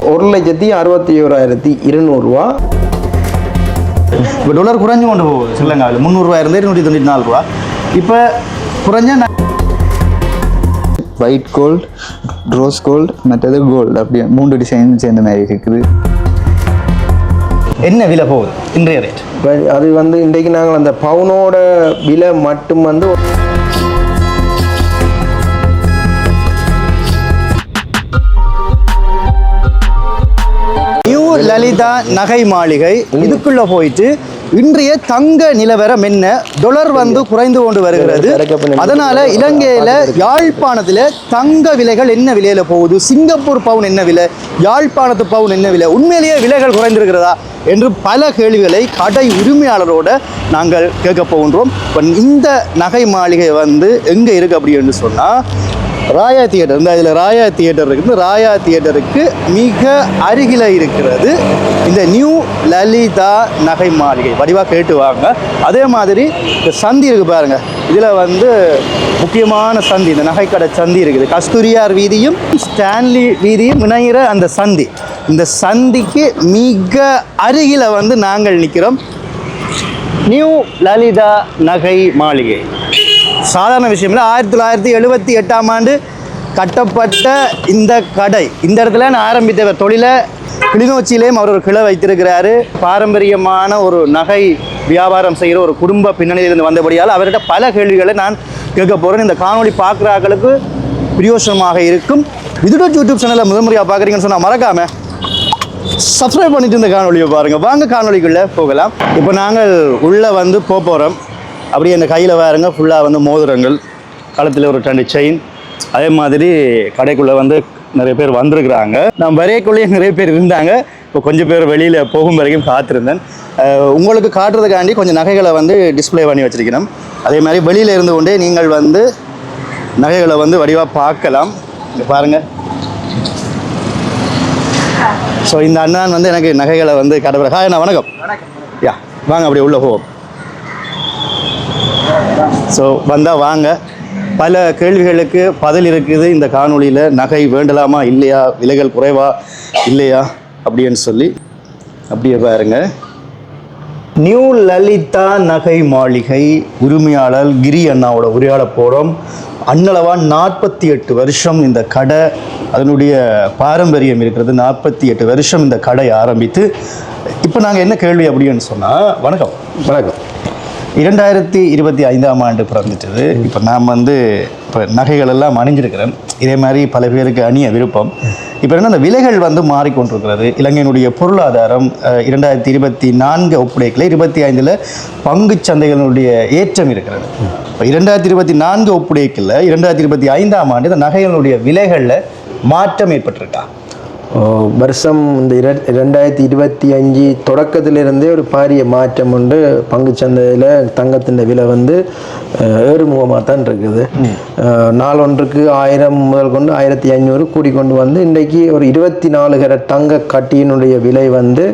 1,61,200 ரூபா. இப்போ டாலர் குறைஞ்சு கொண்டு போகுது ஸ்ரீலங்காவில். 300 ரூபா இருந்து 294 ரூபா. இப்போ குறைஞ்ச ஒயிட் கோல்டு, ரோஸ் கோல்டு, மற்றது கோல்டு, அப்படியே 3 டிசைன் சேர்ந்த மாதிரி இருக்குது. என்ன விலை போகுது இன்றைய ரேட்? அது வந்து இன்றைக்கு நாங்கள் அந்த பவுனோட விலை மட்டும் வந்து நியூ லலிதா நகை மாளிகை இதுக்குள்ள போயிட்டு இன்றைய தங்க நிலவரம் என்ன? டாலர் வந்து குறைந்து கொண்டு வருகிறது. அதனால இலங்கையில யாழ்ப்பாணத்துல தங்க விலைகள் என்ன விலையில போகுது, சிங்கப்பூர் பவுன் என்ன விலை, யாழ்ப்பாணத்து பவுன் என்ன விலை, உண்மையிலேயே விலைகள் குறைந்திருக்கிறதா என்று பல கேள்விகளை கடை உரிமையாளரோட நாங்கள் கேட்க போகின்றோம். இப்போ இந்த நகை மாளிகை வந்து எங்கே இருக்குது அப்படின்னு சொன்னால் ராயா தியேட்டர், இந்த இதில் ராயா தியேட்டர் இருக்குது. ராயா தியேட்டருக்கு மிக அருகில் இருக்கிறது இந்த நியூ லலிதா நகை மாளிகை. வடிவாக கேட்டு வாங்க. அதே மாதிரி இந்த சந்தி இருக்குது பாருங்கள், இதில் வந்து முக்கியமான சந்தி, இந்த நகைக்கடை சந்தி இருக்குது. கஸ்தூரியார் வீதியும் ஸ்டான்லி வீதியும் இணைகிற அந்த சந்தி, இந்த சந்திக்கு மிக அருகில் வந்து நாங்கள் நிற்கிறோம். நியூ லலிதா நகை மாளிகை சாதாரண விஷயம் இல்லை. 1978ஆம் ஆண்டு கட்டப்பட்ட இந்த கடை, இந்த இடத்துல நான் ஆரம்பித்தவர் தொழிலை கிளிநொச்சியிலேயும் அவர் ஒரு கிளை வைத்திருக்கிறாரு. பாரம்பரியமான ஒரு நகை வியாபாரம் செய்கிற ஒரு குடும்ப பின்னணியிலிருந்து வந்தபடியால் அவர்கிட்ட பல கேள்விகளை நான் கேட்க போகிறேன். இந்த காணொலி பார்க்குற ஆட்களுக்கு பிரயோசனமாக இருக்கும். விதுடோ யூடியூப் சேனலில் முதன்முறையாக பார்க்குறீங்கன்னு சொன்னால் மறக்காமல் சப்ஸ்கிரைப் பண்ணிட்டு இந்த காணொலியை பாருங்கள். வாங்க காணொலிக்குள்ளே போகலாம். இப்போ நாங்கள் உள்ளே வந்து போகிறோம். அப்படியே இந்த கையில் பாருங்க ஃபுல்லாக வந்து மோதிரங்கள், கழுத்தில் ஒரு 2 செயின். அதே மாதிரி கடைக்குள்ளே வந்து நிறைய பேர் வந்திருக்கிறாங்க. நான் வரையக்குள்ளேயே நிறைய பேர் இருந்தாங்க. இப்போ கொஞ்சம் பேர் வெளியில் போகும் வரைக்கும் காத்திருந்தேன். உங்களுக்கு காட்டுறதுக்காண்டி கொஞ்சம் நகைகளை வந்து டிஸ்பிளே பண்ணி வச்சுருக்கணும். அதே மாதிரி வெளியில் இருந்து கொண்டே நீங்கள் வந்து நகைகளை வந்து வடிவாக பார்க்கலாம். பாருங்கள். ஸோ இந்த அண்ணன் வந்து எனக்கு நகைகளை வந்து காட்டுற. ஹாய் அண்ணா, வணக்கம். யா, வாங்க அப்படியே உள்ளே போவோம். ஸோ வந்தால் வாங்க. பல கேள்விகளுக்கு பதில் இருக்குது இந்த காணொலியில். நகை வேண்டலாமா இல்லையா, விலைகள் குறைவா இல்லையா அப்படின்னு சொல்லி அப்படியே பாருங்க. நியூ லலிதா நகை மாளிகை உரிமையாளர் கிரி அண்ணாவோட உரையாட போகிறோம். அண்ணளவா 48 வருஷம் இந்த கடை, அதனுடைய பாரம்பரியம் இருக்கிறது. 48 வருஷம் இந்த கடை ஆரம்பித்து இப்போ நாங்கள் என்ன கேள்வி அப்படின்னு சொன்னால், வணக்கம். வணக்கம். 2025ஆம் ஆண்டு பிறந்துட்டது. இப்போ நாம் வந்து இப்போ நகைகள் எல்லாம் அணிஞ்சிருக்கிறேன். இதே மாதிரி பல பேருக்கு அணிய விருப்பம். இப்போ என்ன, அந்த விலைகள் வந்து மாறிக்கொண்டிருக்கிறது. இலங்கையினுடைய பொருளாதாரம் 2024 ஒப்படைக்கல 25 பங்கு சந்தைகளுடைய ஏற்றம் இருக்கிறது. இப்போ 2024 ஒப்படைக்கல 2025ஆம் ஆண்டு இந்த நகைகளுடைய விலைகளில் மாற்றம் ஏற்பட்டிருக்கா? வருஷம் இந்த 2025 தொடக்கத்திலிருந்தே ஒரு பாரிய மாற்றம் உண்டு. பங்குச்சந்தையில் தங்கத்தின் விலை வந்து ஏறுமுகமாக தான் இருக்குது. நாளொன்றுக்கு 1000 முதல் கொண்டு 1500 கூடிக்கொண்டு வந்து இன்றைக்கு ஒரு 24 கேரட் தங்க கட்டியினுடைய விலை வந்து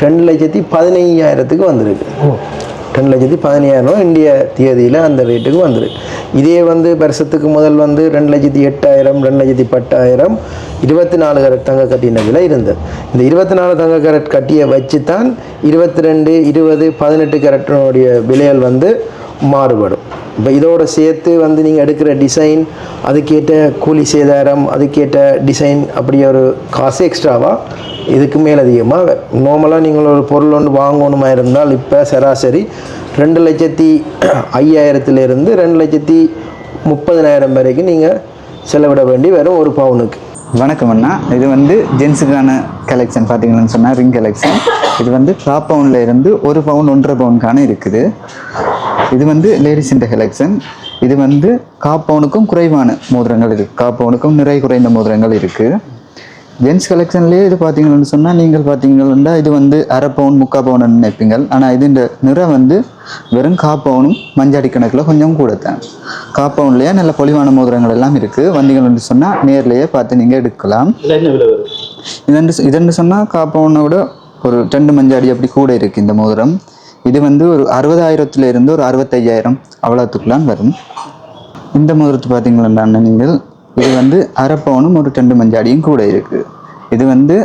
2,15,000க்கு வந்திருக்கு. 2,15,000 இந்திய தேதியில் அந்த ரேட்டுக்கு வந்துருக்கு. இதே வந்து வருஷத்துக்கு முதல் வந்து 2,08,000 2,10,000 24 கேரட் தங்க கட்டின விலை இருந்தது. இந்த 24 தங்க கேரட் கட்டியை வச்சு தான் 22, 20, 18 கேரட்டினுடைய விலைகள் வந்து மாறுபடும். இப்போ இதோட சேர்த்து வந்து நீங்கள் எடுக்கிற டிசைன், அதுக்கேற்ற கூலி சேதாரம், அதுக்கேற்ற டிசைன், அப்படி ஒரு காசு எக்ஸ்ட்ராவாக இதுக்கு மேல் அதிகமாக. நார்மலாக நீங்கள் ஒரு பொருள் ஒன்று வாங்கணுமா இருந்தால் இப்போ சராசரி 2,05,000 2,30,000 வரைக்கும் நீங்கள் செலவிட வேண்டி வரும் ஒரு பவுனுக்கு. வணக்கம் அண்ணா. இது வந்து ஜென்ஸுக்கான கலெக்ஷன் பார்த்தீங்கன்னு சொன்னால் ரிங் கலெக்ஷன். இது வந்து 4 பவுனில் இருந்து 1 பவுன் 1.5 பவுனுக்கான இருக்குது. இது வந்து லேடிஸின் கலெக்ஷன். இது வந்து 4 பவுனுக்கும் குறைவான மோதிரங்கள் இருக்குது, 4 பவுனுக்கும் நிறைய குறைந்த மோதிரங்கள் இருக்குது. ஜென்ஸ் கலெக்ஷன்லேயே இது பார்த்தீங்கன்னு சொன்னால் நீங்கள் பார்த்தீங்கன்னா இது வந்து 1/2 பவுன் 3/4 பவுன் நினைப்பீங்க. ஆனால் இது இந்த நிறம் வந்து வெறும் 4 பவுனும் மஞ்சாடி கணக்கில் கொஞ்சம் கூட தான். 4 பவுன்லேயே நல்ல பொலிவான மோதிரங்கள் எல்லாம் இருக்குது. வந்தீங்கன்னு சொன்னால் நேர்லேயே பார்த்து நீங்கள் எடுக்கலாம். இதென்று சொன்னால் 4 பவுனை விட ஒரு 2 மஞ்சாடி அப்படி கூட இருக்குது இந்த மோதிரம். இது வந்து ஒரு 60,000 ஒரு 65,000 அவ்வளோத்துக்குலாம் வரும். இந்த மோதிரத்தை பார்த்தீங்கன்னா நீங்கள் இது வந்து 1/2 பவுனும் ஒரு 2 மஞ்சாடியும் கூட இருக்குது. இது வந்து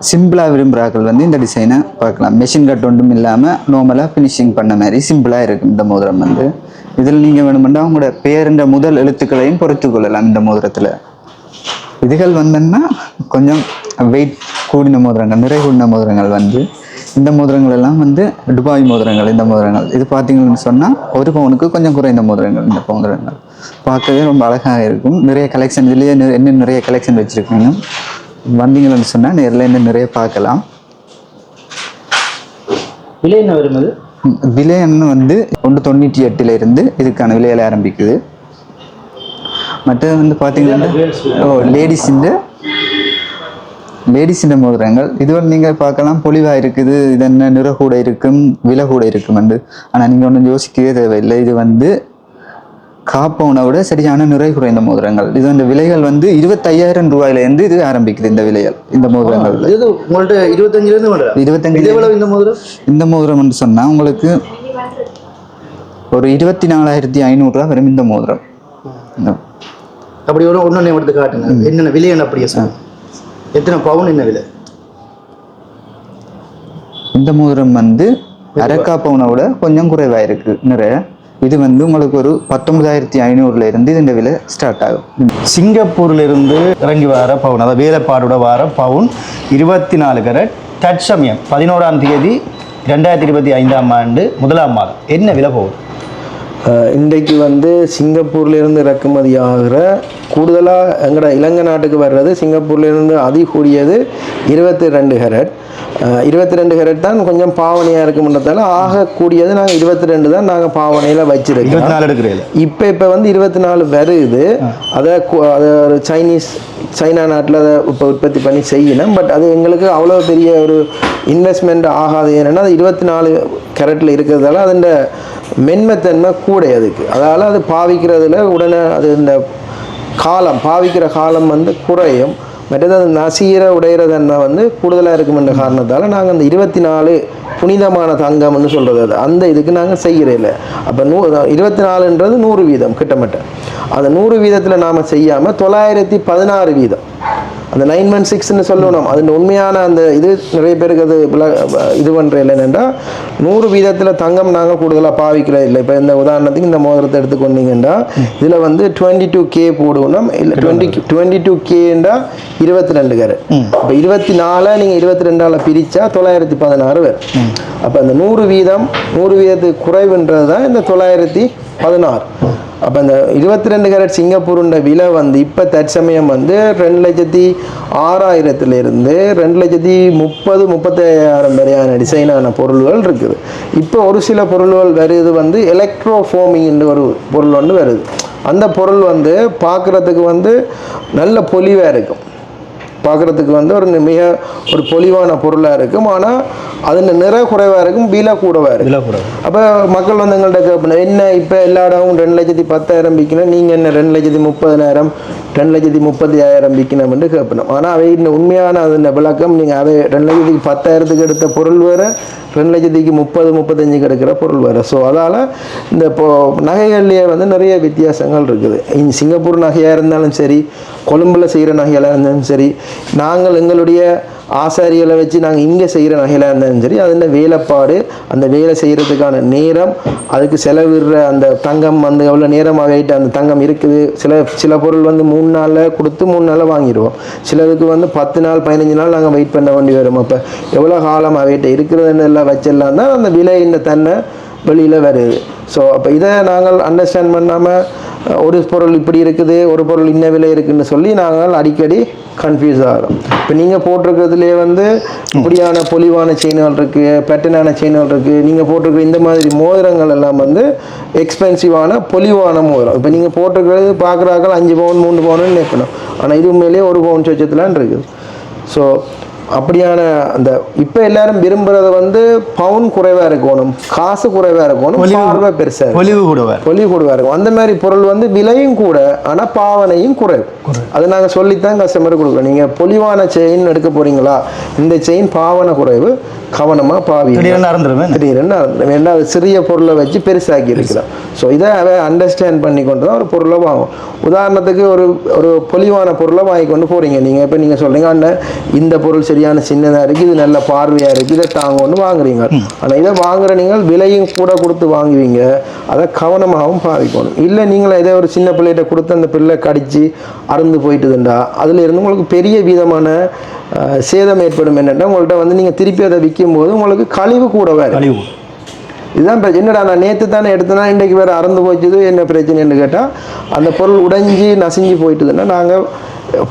சிம்பிளாக விரும்புகிறார்கள் வந்து இந்த டிசைனை பார்க்கலாம். மெஷின் கட் ஒன்றும் இல்லாமல் நார்மலாக ஃபினிஷிங் பண்ண மாதிரி சிம்பிளாக இருக்கும் இந்த மோதிரம் வந்து. இதில் நீங்கள் வேணுமெண்டா உங்களோட பேருன்ற முதல் எழுத்துக்களையும் பொறுத்து கொள்ளலாம் இந்த மோதிரத்தில். இதுகள் வந்தோன்னா கொஞ்சம் வெயிட் கூடின மோதிரங்கள், நிறை கூடின மோதிரங்கள் வந்து இந்த மோதிரங்கள் எல்லாம் வந்து துபாய் மோதிரங்கள். இந்த மோதிரங்கள் இது பார்த்தீங்கன்னு சொன்னால் 1 பவுனுக்கு கொஞ்சம் குறைந்த மோதிரங்கள். இந்த மோதிரங்கள் பார்க்கவே ரொம்ப அழகாக இருக்கும். நிறைய கலெக்ஷன் இதுலேயே என்ன நிறைய கலெக்ஷன் வச்சுருக்கீங்க. வந்தீங்கன்னு சொன்னால் நேரில் என்ன நிறைய பார்க்கலாம். விலை என்ன வருது? விலை என்ன வந்து 198 இதுக்கான விலையில் ஆரம்பிக்குது. மற்றது வந்து பார்த்தீங்கன்னா லேடிஸின் மோதிரங்கள் இது வந்து நீங்கள் பார்க்கலாம். பொலிவாக இருக்குது. இது என்ன நிற கூட இருக்கும், விலை கூட இருக்கும் வந்து. ஆனால் நீங்கள் ஒன்றும் யோசிக்கவே தேவையில்லை. இது வந்து காப்பவுனை விட சரியான நிறை குறைந்த மோதிரங்கள். இது அந்த விலைகள் வந்து 25,000 ரூபாயிலேருந்து இது ஆரம்பிக்குது. இந்த விலைகள் இந்த மோதிரங்கள் இது உங்கள்கிட்ட 25 இந்த மோதிரம் என்று சொன்னால் உங்களுக்கு ஒரு 24,500 ரூபா வரும் இந்த மோதிரம். அப்படி ஒன்று எடுத்து காட்டுங்க. என்னென்ன விலை என்ன அப்படியே சார்? எத்தனை பவுன், என்ன விலை? இந்த மோதிரம் வந்து அரக்கா பவுனை விட கொஞ்சம் குறைவாக இருக்கு நிறைய. இது வந்து உங்களுக்கு ஒரு 19,500 இந்த விலை ஸ்டார்ட் ஆகும். சிங்கப்பூர்லேருந்து இறங்கி வர பவுன், அதாவது வேலைப்பாடோட வர பவுன் 24 கேரட் தற்சமயம் 11ஆம் தேதி 2025ஆம் ஆண்டு 1ஆம் மாதம் என்ன விலை போகுது? இன்றைக்கு வந்து சிங்கப்பூர்லேருந்து இறக்குமதி ஆகிற கூடுதலாக எங்களோட இலங்கை நாட்டுக்கு வர்றது சிங்கப்பூர்லேருந்து அதிகூடியது 22 கேரட். 22 கேரட் தான் கொஞ்சம் பாவனையாக இருக்கும்ன்றதால ஆகக்கூடியது நாங்கள் 22 தான் நாங்கள் பாவனையில் வச்சிருக்கோம். 24 எடுக்கிறீங்க. இப்போ வந்து 24 வருது. அதை ஒரு சைனா நாட்டில் அதை இப்போ உற்பத்தி பண்ணி செய்யணும். பட் அது எங்களுக்கு அவ்வளோ பெரிய ஒரு இன்வெஸ்ட்மெண்ட் ஆகாது. ஏன்னா அது 24 கேரட்டில் இருக்கிறதால அதோட மென்மைத்தன்மை கூட அதுக்கு. அதால் அது பாவிக்கிறதுல உடனே அது இந்த பாவிக்கிற காலம் வந்து குறையும். மற்றது அது நசீர உடையிற தன்மை வந்து கூடுதலாக இருக்குமென்ற காரணத்தால் நாங்கள் அந்த 24 புனிதமான தங்கம்னு சொல்கிறது அது அந்த இதுக்கு நாங்கள் செய்கிறே இல்லை. அப்போ 24ன்றது 100% கிட்டத்தட்ட. அந்த 100% நாம் செய்யாமல் 916 அந்த 916ன்னு சொல்லணும். அது உண்மையான அந்த இது நிறைய பேருக்கு அது இது பண்ணுற இல்லைன்னா 100% தங்கம் நாங்கள் கூடுதலாக பாவிக்கிறது இல்லை. இப்போ இந்த உதாரணத்துக்கு இந்த மோதிரத்தை எடுத்துக்கொண்டீங்கன்னா இதில் வந்து 22K போடுவோம். இல்லை 22Kன்றா 22 கேரட். இப்போ 24 நீங்கள் 22ஆல் பிரித்தா 916 வரும். அப்போ அந்த 100% குறைவுன்றது தான் இந்த 916. அப்போ இந்த 22 கேரட் சிங்கப்பூருண்ட விலை வந்து இப்போ தற்சமயம் வந்து 2,06,000 2,30,35,000 வரையான டிசைனான பொருள்கள் இருக்குது. இப்போ ஒரு சில பொருள்கள் வருது வந்து எலக்ட்ரோஃபோமிங்ன்ற ஒரு பொருள் ஒன்று வருது. அந்த பொருள் வந்து பார்க்குறதுக்கு வந்து நல்ல பொலிவாக இருக்கும். பார்க்குறதுக்கு வந்து ஒரு பொலிவான பொருளாக இருக்கும். ஆனால் அதில் நிற குறைவாக இருக்கும், விலை கூடவாக இருக்கும். அப்போ மக்கள் வந்து எங்கள்கிட்ட கேட்பணும், என்ன இப்போ எல்லா இடமும் 2,10,000 விற்கணும், நீங்கள் என்ன 2,30,000 2,35,000 விற்கணும்னு கேட்பணும். ஆனால் அவை இந்த உண்மையான அதன் விளக்கம் நீங்கள் அதை 2,10,000 எடுத்த பொருள் வேறு, 2,30,35 எடுக்கிற பொருள் வேறு. ஸோ அதால் இந்த இப்போது நகைகள்லேயே வந்து நிறைய வித்தியாசங்கள் இருக்குது. சிங்கப்பூர் நகையாக இருந்தாலும் சரி, கொழும்பில் செய்கிற நகையாக இருந்தாலும் சரி, நாங்கள் எங்களுடைய ஆசாரிகளை வச்சு நாங்கள் இங்கே செய்கிற நகையாக இருந்தாலும் சரி, அதில் வேலைப்பாடு, அந்த வேலை செய்கிறதுக்கான நேரம், அதுக்கு செலவிடுற அந்த தங்கம் வந்து எவ்வளோ நேரமாக ஆகிட்டு அந்த தங்கம் இருக்குது. சில பொருள் வந்து 3 நாளில் கொடுத்து 3 நாளில் வாங்கிடுவோம். சிலருக்கு வந்து 10 நாள் 15 நாள் நாங்கள் வெயிட் பண்ண வேண்டி வரும். அப்போ எவ்வளோ காலம் ஆகிட்டு இருக்கிறதுன்னு எல்லாம் வச்சிடலாம் தான் அந்த விலை இந்த தன்மை வெளியில் வருது. ஸோ அப்போ இதை நாங்கள் அண்டர்ஸ்டாண்ட் பண்ணாமல் ஒரு பொருள் இப்படி இருக்குது, ஒரு பொருள் இன்ன விலை இருக்குதுன்னு சொல்லி நாங்கள் அடிக்கடி கன்ஃபியூஸ் ஆகிறோம். இப்போ நீங்கள் போட்டிருக்கிறதுலேயே வந்து இப்படியான பொலிவான செயின்கள் இருக்குது, பேட்டர்னான செயின்கள் இருக்குது. நீங்கள் போட்டிருக்கிற இந்த மாதிரி மோதிரங்கள் எல்லாம் வந்து எக்ஸ்பென்சிவான பொலிவான மோதிரம். இப்போ நீங்கள் போட்டிருக்கிறது பார்க்குறாக்கள் 5 பவுன் 3 பவுன்னு நினைக்கணும். ஆனால் இது உண்மையிலேயே 1 பவுன் சொச்சத்துலான் இருக்குது. ஸோ அப்படியான அந்த இப்போ எல்லாரும் விரும்புறது வந்து பவுன் குறைவாக இருக்கணும், காசு குறைவாக இருக்கணும், பார்வை பெருசாக பொலிவு கூடவாக இருக்கும். அந்த மாதிரி பொருள் வந்து விலையும் கூட, ஆனால் பாவனையும் குறைவு. அது நாங்கள் சொல்லித்தான் கஸ்டமருக்கு கொடுக்குறோம். நீங்கள் பொலிவான செயின் எடுக்க போகிறீங்களா, இந்த செயின் பாவனை குறைவு, கவனமாக பாவி. திடீர்னு வேண்டாம், அது சிறிய பொருளை வச்சு பெருசாக்கி இருக்கிறோம். ஸோ இதை அவன் அண்டர்ஸ்டாண்ட் பண்ணி கொண்டு தான் ஒரு பொருளை வாங்கும். உதாரணத்துக்கு ஒரு பொலிவான பொருளை வாங்கி கொண்டு போகிறீங்க நீங்கள். இப்போ நீங்கள் சொல்கிறீங்க அண்ணன் இந்த பொருள் சரியான சின்னதாக இருக்குது, இது நல்ல பார்வையாக இருக்குது, இதை தாங்கன்னு வாங்குறீங்க. ஆனால் இதை வாங்குற நீங்கள் விலையும் கூட கொடுத்து வாங்குவீங்க, அதை கவனமாகவும் பாவிக்கணும். இல்லை நீங்களே இதை ஒரு சின்ன பிள்ளைகிட்ட கொடுத்து அந்த பிள்ளை கடித்து அறுந்து போயிட்டுதுண்டா அதில் இருந்து உங்களுக்கு பெரிய விதமான சேதம் ஏற்படும். என்னென்னா உங்கள்கிட்ட வந்து நீங்கள் திருப்பி அதை விற்கும் போது உங்களுக்கு கழிவு கூட வேறு. இதுதான் என்னடா நான் நேற்று தானே எடுத்தேன்னா இன்றைக்கு வேறு அறந்து போச்சுது என்ன பிரச்சனைன்னு கேட்டால் அந்த பொருள் உடைஞ்சி நசிஞ்சு போயிட்டுதுன்னா நாங்கள்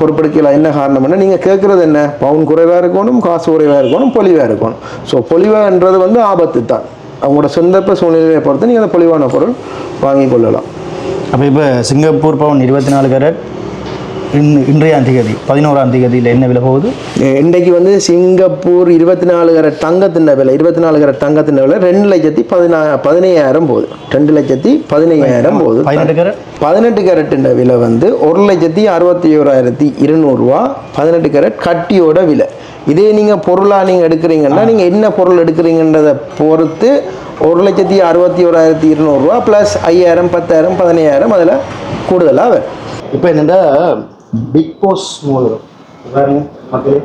பொறுப்பெடுக்கலாம். என்ன காரணம்னா நீங்கள் கேட்குறது என்ன, பவுன் குறைவாக இருக்கணும், காசு குறைவாக இருக்கணும், பொலிவாக இருக்கணும். ஸோ பொலிவான்றது வந்து ஆபத்து தான். அவங்களோட சொந்தப்ப சூழ்நிலையை பொறுத்து நீங்கள் அந்த பொலிவான பொருள் வாங்கி கொள்ளலாம். அப்போ இப்போ சிங்கப்பூர் பவுன் 24 கேரட் இன்றைய தேதி 11ஆம் தேதியில் என்ன விலை போகுது? இன்றைக்கு வந்து சிங்கப்பூர் 24 கேரட் தங்கத்தின் விலை 24 கேரட் தங்கத்தின் விலை 2,15,000 போகுது. 2,15,000 போகுது. 18 கேரட்டின் விலை வந்து 1,61,200 ரூபா. 18 கேரட் கட்டியோட விலை. இதே நீங்கள் பொருளாக நீங்கள் எடுக்கிறீங்கன்னா நீங்கள் என்ன பொருள் எடுக்கிறீங்கன்றதை பொறுத்து 1,61,200 ரூபா ப்ளஸ் 5,000 10,000 15,000 அதில் கூடுதலாக வரும். இப்போ என்னென்னா பிக் பாஸ் மோதிரம் மக்களே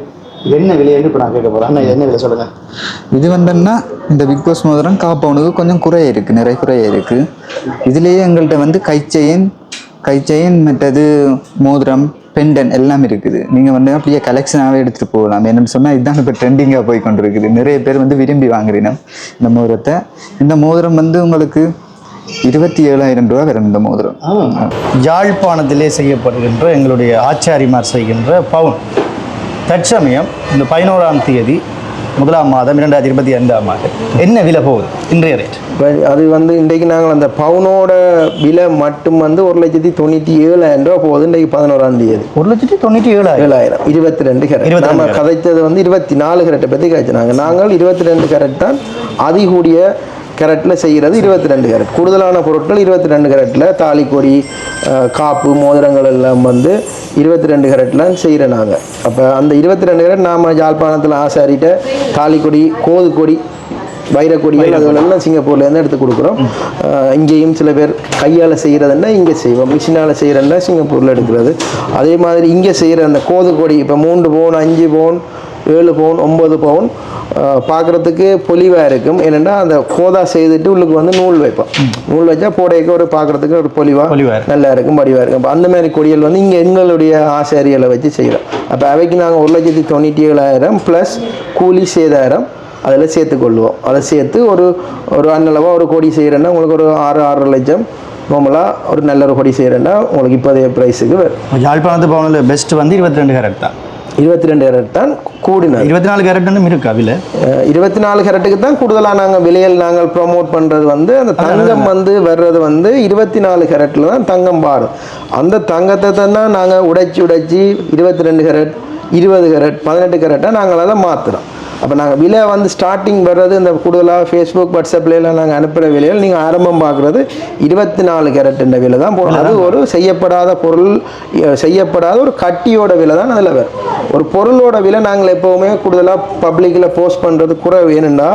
என்ன விலைன்னு இப்போ நான் கேட்க போகிறேன். ஆனால் என்ன விலை சொல்லுங்கள். இது வந்துன்னா இந்த பிக் பாஸ் மோதிரம் காப்பவுனுக்கு கொஞ்சம் குறைய இருக்குது, நிறைய குறைய இருக்குது. இதுலேயே எங்கள்கிட்ட வந்து கைச்செயின் மற்றது மோதிரம் பெண்டன் எல்லாம் இருக்குது. நீங்கள் வந்து அப்படியே கலெக்ஷனாகவே எடுத்துகிட்டு போகலாம். என்னென்னு சொன்னால் இதுதான் இப்போ ட்ரெண்டிங்காக போய் கொண்டு இருக்குது. நிறைய பேர் வந்து விரும்பி வாங்குறீங்க இந்த மோதிரத்தை. இந்த மோதிரம் வந்து உங்களுக்கு 27,000 ரூபா வரும். இந்த மோதிரம் யாழ்ப்பாணத்திலே செய்யப்படுகின்ற எங்களுடைய ஆச்சாரிமார் செய்கின்ற பவுன் தற்சமயம் இந்த 11ஆம் தேதி 1ஆம் மாதம் 2025ஆம் ஆண்டு என்ன விலை போகுது இன்றைய ரேட்? அது வந்து இன்றைக்கு நாங்கள் அந்த பவுனோட விலை மட்டும் வந்து 1,97,000 ரூபா போகுது. இன்றைக்கு 11ஆம் தேதி 1,97,000 22 கேரட். நம்ம கதைத்தது வந்து 24 கேரட்டை பற்றி காய்ச்சினாங்க. நாங்கள் 22 கேரட் தான் அதிகூடிய கேரட்டில் செய்கிறது. 22 கேரட் கூடுதலான பொருட்கள் 22 கேரட்டில் தாலிக்கொடி காப்பு மோதிரங்கள் எல்லாம் வந்து 22 கேரட்லாம் செய்கிறோம் நாங்கள். அப்போ அந்த 22 கேரட் நாம் யாழ்ப்பாணத்தில் ஆசாரிட்ட தாலிக்கொடி கோதுக்கொடி வைரக்கொடிகள் அதுகளெல்லாம் சிங்கப்பூர்லேருந்து எடுத்து கொடுக்குறோம். இங்கேயும் சில பேர் கையால் செய்கிறதுன்னா இங்கே செய்வோம், மிஷினால் செய்கிறதுனா சிங்கப்பூரில் எடுக்கிறது. அதே மாதிரி இங்கே செய்கிற அந்த கோதுக்கொடி இப்போ 3 பவுன் 5 பவுன் 7 பவுன் 9 பவுன் பார்க்குறதுக்கு பொலிவாக இருக்கும். ஏன்னா அந்த கோதா செய்துட்டு உள்ளுக்கு வந்து நூல் வைப்போம். நூல் வச்சா போடையக்கு ஒரு பார்க்குறதுக்கு ஒரு பொலிவாக நல்லா இருக்கும், வடிவாக இருக்கும். அப்போ அந்த மாதிரி கொடிகள் வந்து இங்கே எங்களுடைய ஆசாரிகளை வச்சு செய்கிறோம். அப்போ அவைக்கு நாங்கள் 1,97,000 ப்ளஸ் கூலி சேதாரம் அதில் சேர்த்துக்கொள்வோம். அதை சேர்த்து ஒரு அன்னளவாக ஒரு கொடி செய்கிறேன்னா உங்களுக்கு ஒரு 6-6.5 லட்சம் நார்மலாக ஒரு நல்ல ஒரு கொடி செய்கிறேன்னா உங்களுக்கு இப்போதைய ப்ரைஸுக்கு வரும். யாழ்ப்பாணத்து பவுனில் பெஸ்ட் வந்து 22 கேரட் தான். 22 கேரட் தான் கூடினது. 24 கேரட்னு இருக்கா விலை? 24 கேரட்டுக்கு தான் கூடுதலாக நாங்கள் விலையில் நாங்கள் ப்ரொமோட் பண்ணுறது வந்து அந்த தங்கம் வந்து வர்றது வந்து 24 கேரட்டில் தான் தங்கம் பாரும். அந்த தங்கத்தை தான் நாங்கள் உடைச்சி 22 கேரட் 20 கேரட் 18 கேரட்டாக நாங்கள் அதை மாற்றுறோம். அப்போ நாங்கள் விலை வந்து ஸ்டார்டிங் வர்றது இந்த கூடுதலாக ஃபேஸ்புக் வாட்ஸ்அப்லாம் நாங்கள் அனுப்புகிற விலையில் நீங்கள் ஆரம்பம் பார்க்குறது 24 கேரட்டுன்ற விலை தான் போடும். அது ஒரு செய்யப்படாத பொருள், செய்யப்படாத ஒரு கட்டியோட விலை தான் அதில் வரும். ஒரு பொருளோட விலை நாங்கள் எப்போவுமே கூடுதலாக பப்ளிக்கில் போஸ்ட் பண்ணுறது குறை வேணும்னா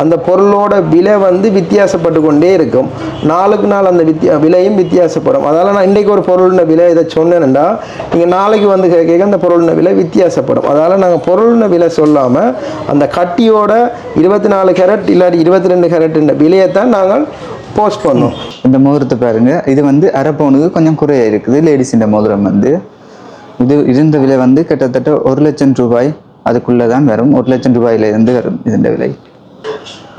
அந்த பொருளோட விலை வந்து வித்தியாசப்பட்டு கொண்டே இருக்கும். நாளுக்கு நாள் அந்த விலையும் வித்தியாசப்படும். அதால் நான் இன்றைக்கு ஒரு பொருள்ன விலை இதை சொன்னேன்டா நீங்கள் நாளைக்கு வந்து கேட்க அந்த பொருள்ன விலை வித்தியாசப்படும். அதால் நாங்கள் பொருள்ன விலை சொல்லாமல் அந்த கட்டியோட 24 கேரட் இல்லாட்டி 22 கேரட் விலையைத்தான் நாங்கள் போஸ்ட் பண்ணோம். இந்த மோதிரத்தை பாருங்க, இது வந்து அரை பவுனுக்கு கொஞ்சம் குறைய இருக்குது. லேடிஸ் இந்த மோதிரம் வந்து இது இருந்த விலை வந்து கிட்டத்தட்ட 1 லட்சம் ரூபாய் அதுக்குள்ளே தான் வரும். 1 லட்சம் ரூபாயிலிருந்து வரும் இதோட விலை.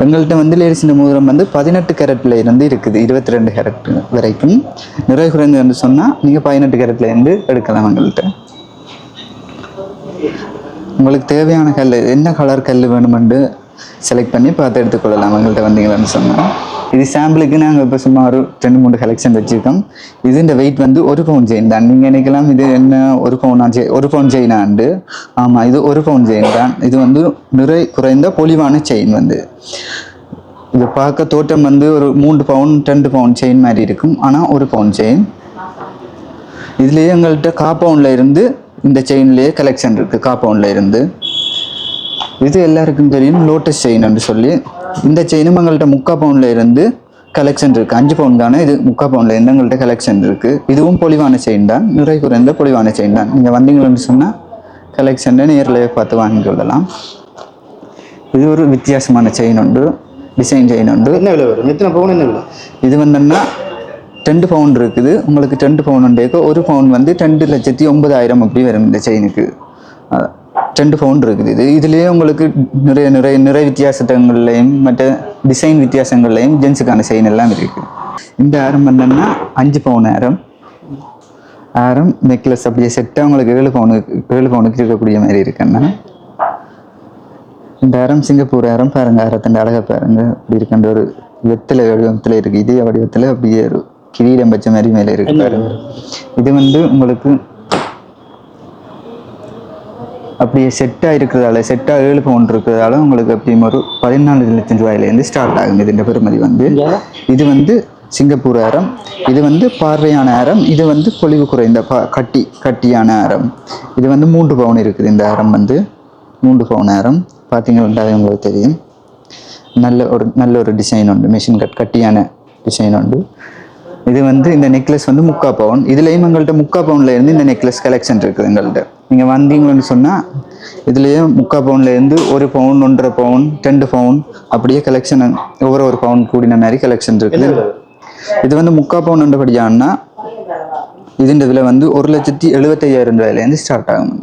எங்கள்கிட்ட வந்து லேடிஸ் இந்த மோதிரம் வந்து 18 கேரட்ல இருந்து இருக்குது 22 கேரட் வரைக்கும். நிறைய குறைந்து வந்து சொன்னால் நீங்கள் 18 கேரட்ல இருந்து எடுக்கலாம். எங்கள்கிட்ட உங்களுக்கு தேவையான கல் என்ன கலர் கல் வேணுமென்று செலக்ட் பண்ணி பார்த்து எடுத்துக்கொள்ளலாம். எங்கள்கிட்ட வந்தீங்கன்னு சொன்னால் இது சாம்பிளுக்கு நாங்கள் இப்போ சும்மா ஒரு 2-3 கலெக்ஷன் வச்சுருக்கோம். இதுன்ற வெயிட் வந்து 1 பவுன் செயின் தான். நீங்கள் நினைக்கலாம் இது என்ன 1 பவுன் செயினாண்டு. ஆமாம், இது 1 பவுன் செயின் தான். இது வந்து நிறைய குறைந்த பொலிவான செயின் வந்து இது பார்க்க தோட்டம் வந்து ஒரு 3 பவுன் 2 பவுன் செயின் மாதிரி இருக்கும். ஆனால் 1 பவுன் செயின். இதுலேயே எங்கள்கிட்ட காப்பவுண்டில் இருந்து இந்த செயின்லேயே கலெக்ஷன் இருக்குது. காப்பவுண்டில் இருந்து இது எல்லாருக்கும் தெரியும் லோட்டஸ் செயின்னு சொல்லி. இந்த செயினும் எங்கள்கிட்ட 3/4 பவுன்ல இருந்து கலெக்ஷன் இருக்குது. 5 பவுனுக்கான இது 3/4 பவுன்ல இருந்து எங்கள்கிட்ட கலெக்ஷன் இருக்குது. இதுவும் பொலிவான செயின் தான், நிறை குறைந்த பொலிவான செயின் தான். நீங்கள் வந்தீங்கன்னு சொன்னால் கலெக்ஷனை நேரில் பார்த்து வாங்கி கொள்ளலாம். இது ஒரு வித்தியாசமான செயின் உண்டு, டிசைன் செயின் உண்டு. என்ன விலை வரும்? எத்தனை பவுன் என்ன விலை? இது வந்தோம்னா 2 பவுன் இருக்குது. உங்களுக்கு 2 பவுன் உண்டேக்கு 1 பவுன் வந்து 2,09,000 அப்படி வரும் இந்த செயினுக்கு. 2 பவுன் இருக்குது. இதுலேயே உங்களுக்கு நிறைய வித்தியாசங்கள்லையும் மற்ற டிசைன் வித்தியாசங்கள்லையும் ஜென்ஸுக்கான செயின் எல்லாம் இருக்குது. இந்த ஆரம் வந்தோம்னா 5 பவுன் ஆரம் நெக்லஸ் அப்படியே செட்டாக உங்களுக்கு 7 பவுனுக்கு இருக்கக்கூடிய மாதிரி இருக்குன்னா. இந்த ஆரம் சிங்கப்பூர் ஆரம் பாருங்க, ஆரத்தின் அழகை பாருங்க, அப்படி இருக்கின்ற ஒரு வெத்தலை வடிவத்தில் இருக்குது. இதே வடிவத்தில் அப்படியே ஒரு கிரீடம் வச்ச மாதிரி மேலே இருக்கு பாருங்க. இது வந்து உங்களுக்கு அப்படியே செட்டாக இருக்கிறதால, செட்டாக 7 பவுன் இருக்கிறதால உங்களுக்கு அப்படியும் ஒரு 14 லட்சம் ரூபாயிலேருந்து ஸ்டார்ட் ஆகுது இதுன்ற பெருமதி வந்து. இது வந்து சிங்கப்பூர் ஆரம், இது வந்து பார்வையான ஆரம், இது வந்து பொலிவு குறைந்த கட்டியான ஆரம். இது வந்து 3 பவுன் இருக்குது. இந்த ஆரம் வந்து 3 பவுன் ஆரம். பார்த்தீங்கன்னா உங்களுக்கு தெரியும், நல்ல ஒரு டிசைன் உண்டு, மிஷின் கட்டியான டிசைன் உண்டு. இது வந்து இந்த நெக்லஸ் வந்து 3/4 பவுன். இதுலேயும் எங்கள்கிட்ட 3/4 பவுன்ல இருந்து இந்த நெக்லஸ் கலெக்ஷன் இருக்குது எங்கள்கிட்ட. நீங்கள் வந்தீங்கன்னு சொன்னால் இதுலேயே 3/4 பவுன்ல இருந்து 1 பவுன், 1.5 பவுன், 2 பவுன் அப்படியே கலெக்ஷன் ஒவ்வொரு பவுன் கூடின மாதிரி கலெக்ஷன் இருக்குது. இது வந்து 3/4 பவுன் உண்டபடியானா இதுன்ற விலை வந்து 1,75,000 ரூபாயிலேருந்து ஸ்டார்ட் ஆகும்.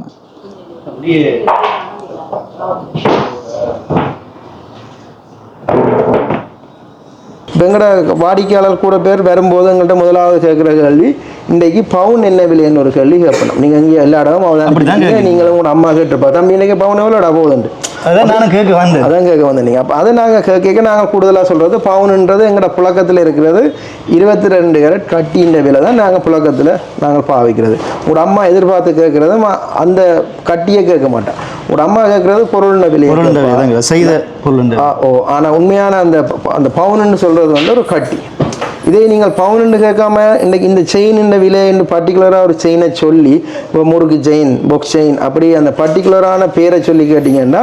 எங்கட வாடிக்கையாளர் கூட பேர் வரும்போது எங்கள்கிட்ட முதலாவது கேட்குற கேள்வி, இன்றைக்கு பவுன் என்ன விலைன்னு ஒரு கேள்வி கேட்பணும். நீங்கள் இங்கே எல்லா இடமும் அவதான் நீங்களும் உங்களோட அம்மா கேட்டுருப்பா, தம்பி இன்றைக்கி பவுன் எவ்வளோடா போகுதுண்டு. அதான் கேட்க வந்தேன் நீங்கள். அப்போ அதை நாங்கள் கேட்க நாங்கள் கூடுதலாக சொல்கிறது, பவுனுன்றது எங்களோட புழக்கத்தில் இருக்கிறது 22 கேரட் கட்டின்ற விலை தான் நாங்கள் புழக்கத்தில் நாங்கள் பாவிக்கிறது. உங்களோட அம்மா எதிர்பார்த்து கேட்குறது அந்த கட்டியே கேட்க மாட்டேன். ஒரு அம்மா கேட்குறது பொருள்ன விலை செய்த பொருள். ஆனால் உண்மையான அந்த பவுனுன்னு சொல்கிறது வந்து ஒரு கட்டி. இதே நீங்கள் பவுனுன்னு கேட்காம இன்றைக்கி இந்த செயின் விலை பர்டிகுலராக ஒரு செயினை சொல்லி, இப்போ முறுக்கு செயின், பொக்ஸ் செயின் அப்படி அந்த பர்டிகுலரான பேரை சொல்லி கேட்டிங்கன்னா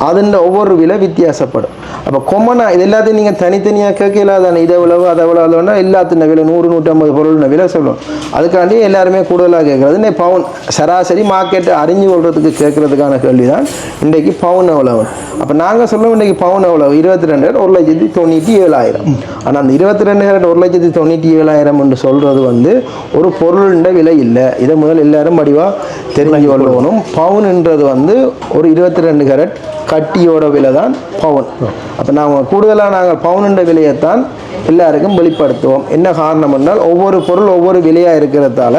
அதில் ஒவ்வொரு விலை வித்தியாசப்படும். அப்போ கொம்மனாக இது எல்லாத்தையும் நீங்கள் தனித்தனியாக கேட்கல தானே, இதை எவ்வளவு அதை எவ்வளோ அதுனா எல்லாத்தின் விலை 100-150 பொருள்ன விலை சொல்லுவோம். அதுக்காண்டி எல்லாருமே கூடுதலாக கேட்குறது இந்த பவுன் சராசரி மார்க்கெட்டை அறிஞ்சு கொள்றதுக்கு கேட்குறதுக்கான கேள்வி தான் இன்றைக்கி பவுன் எவ்வளவு. அப்போ நாங்கள் சொல்லுவோம் இன்றைக்கி பவுன் எவ்வளவு 22 1,97,000. ஆனால் அந்த 22 1,97,000 என்று சொல்கிறது வந்து ஒரு பொருளுண்ட விலை இல்லை. இதை முதல் எல்லாரும் வடிவாக தெரிஞ்சு கொள்ளணும். பவுன்ன்றது வந்து ஒரு 22 கேரட் கட்டியோட விலை தான் பவுன். அப்போ நாங்கள் கூடுதலாக நாங்கள் பவுனுண்ட விலையைத்தான் எல்லாருக்கும் வெளிப்படுத்துவோம். என்ன காரணம் என்றால் ஒவ்வொரு பொருள் ஒவ்வொரு விலையாக இருக்கிறதால